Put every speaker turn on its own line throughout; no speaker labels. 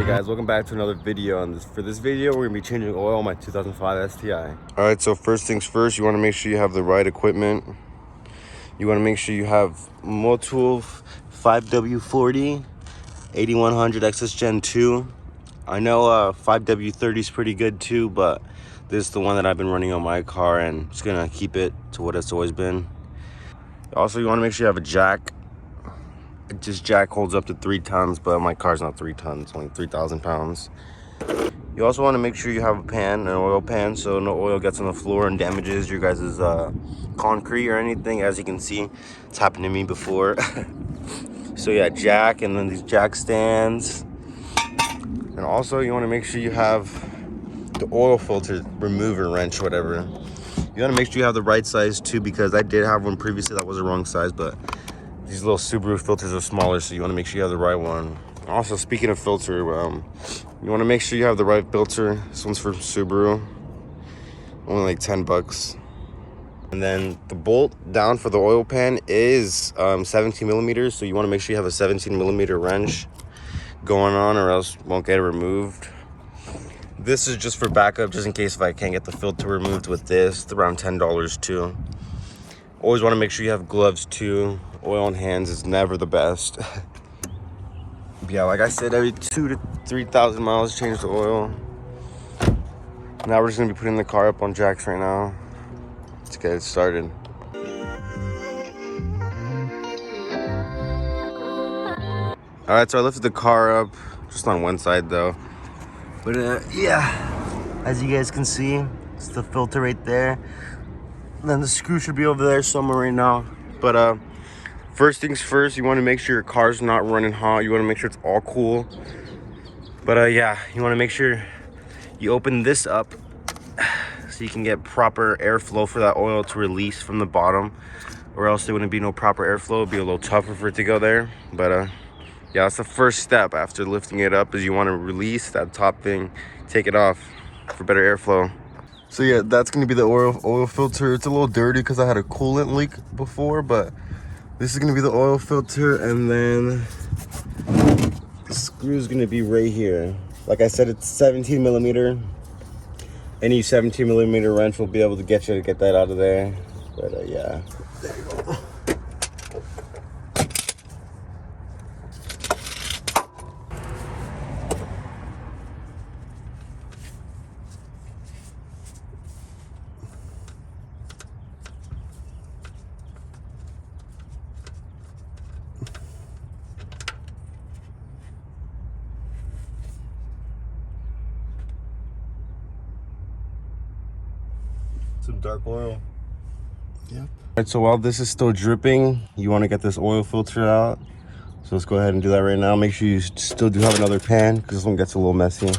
Hey guys, welcome back to another video. For this video, we're gonna be changing oil on my 2005 STI. All right, so first things first, you want to make sure you have the right equipment. You want to make sure you have Motul 5W40 8100 XS Gen 2. I know 5W30 is pretty good too, but this is the one that I've been running on my car, and just gonna keep it to what it's always been. Also, you want to make sure you have a jack. This jack holds up to 3 tons, but my car's not 3 tons, it's only 3,000 pounds. You also want to make sure you have a pan, an oil pan, so no oil gets on the floor and damages your guys' concrete or anything. As you can see, it's happened to me before. So yeah, jack, and then these jack stands. And also you want to make sure you have the oil filter remover wrench, whatever. You want to make sure you have the right size too, because I did have one previously that was the wrong size, but these little Subaru filters are smaller, so you want to make sure you have the right one. Also, speaking of filter, you want to make sure you have the right filter. This one's for Subaru, only like 10 bucks. And then the bolt down for the oil pan is 17 millimeters, so you want to make sure you have a 17 millimeter wrench going on, or else you won't get it removed. This is just for backup, just in case if I can't get the filter removed with this. It's around $10 too. Always want to make sure you have gloves too. Oil on hands is never the best. Yeah, like I said, every 2,000 to 3,000 miles change the oil. Now we're just gonna be putting the car up on jacks right now. Let's get it started. All right, so I lifted the car up, just on one side though. But yeah, as you guys can see, it's the filter right there. And then the screw should be over there somewhere right now. But first things first, you want to make sure your car's not running hot. You want to make sure it's all cool. But yeah, you want to make sure you open this up so you can get proper airflow for that oil to release from the bottom, or else there wouldn't be no proper airflow. It'd be a little tougher for it to go there. But yeah, that's the first step after lifting it up, is you want to release that top thing, take it off for better airflow. So yeah, that's going to be the oil filter. It's a little dirty because I had a coolant leak before, but this is going to be the oil filter, and then the screw is going to be right here. Like I said, it's 17 millimeter. Any 17 millimeter wrench will be able to get that out of there. But yeah, there you go. Some dark oil. Yep. All right, so while this is still dripping, you want to get this oil filter out. So let's go ahead and do that right now. Make sure you still do have another pan, because this one gets a little messy.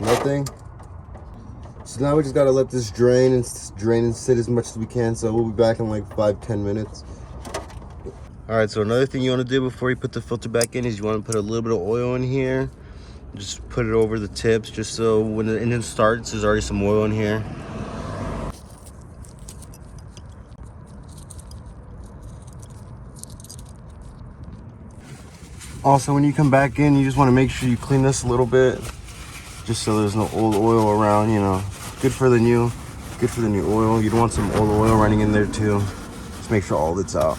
Nothing. So now we just gotta let this drain and sit as much as we can. So we'll be back in like 5-10 minutes. All right, so another thing you want to do before you put the filter back in is you want to put a little bit of oil in here. Just put it over the tips, just so when the engine starts, there's already some oil in here. Also, when you come back in, you just want to make sure you clean this a little bit, just so there's no old oil around, you know. Good for the new oil. You don't want some old oil running in there too. Just make sure all of it's out.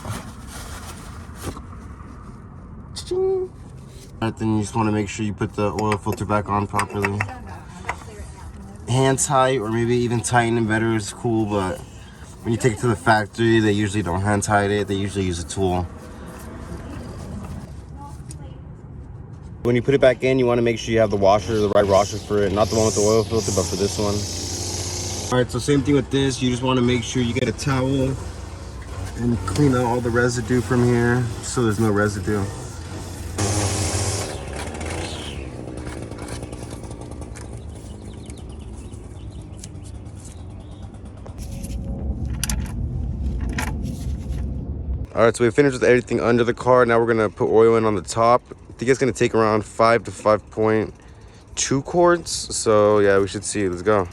Alright, then you just want to make sure you put the oil filter back on properly. Hand tight, or maybe even tighten it better is cool, but when you take it to the factory, they usually don't hand tight it. They usually use a tool. When you put it back in, you want to make sure you have the washer, the right washer for it. Not the one with the oil filter, but for this one. All right, so same thing with this. You just want to make sure you get a towel and clean out all the residue from here, so there's no residue. All right, so we finished with everything under the car. Now we're gonna put oil in on the top. I think it's gonna take around 5 to 5.2 quarts. So yeah, we should see. Let's go.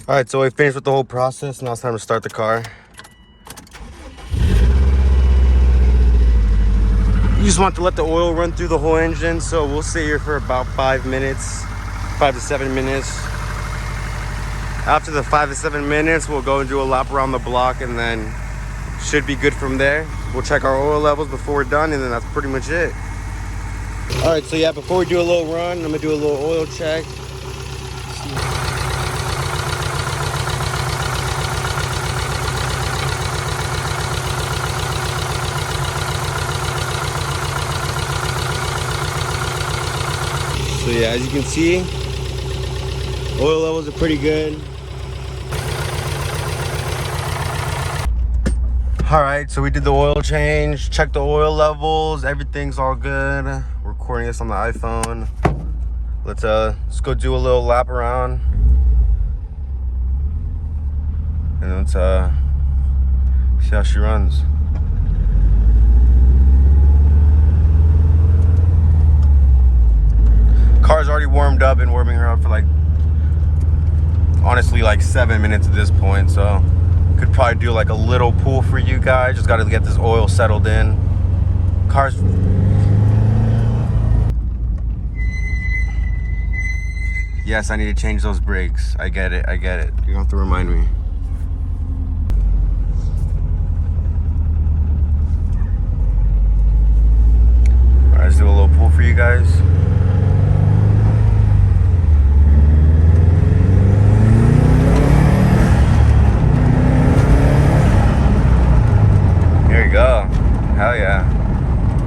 All right, so we finished with the whole process. Now it's time to start the car. You just want to let the oil run through the whole engine. So we'll sit here for about 5 minutes, 5 to 7 minutes. After the 5 to 7 minutes, we'll go and do a lap around the block and then should be good from there. We'll check our oil levels before we're done and then that's pretty much it. All right, so yeah, before we do a little run, I'm gonna do a little oil check. So yeah, as you can see, oil levels are pretty good. All right, so we did the oil change, checked the oil levels, everything's all good. We're recording this on the iPhone. Let's go do a little lap around. And let's see how she runs. Car's already warmed up, been warming her up for like, honestly, like 7 minutes at this point. So could probably do like a little pool for you guys. Just got to get this oil settled in. Car's, yes, I need to change those brakes. I get it. You have to remind me. All right, let's do a little pool for you guys. Go. Hell yeah.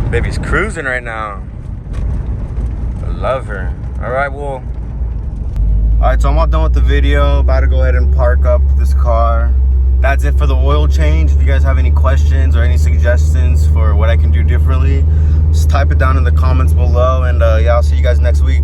Baby's cruising right now. I love her. Alright, well. Alright, so I'm all done with the video. About to go ahead and park up this car. That's it for the oil change. If you guys have any questions or any suggestions for what I can do differently, just type it down in the comments below. And yeah, I'll see you guys next week.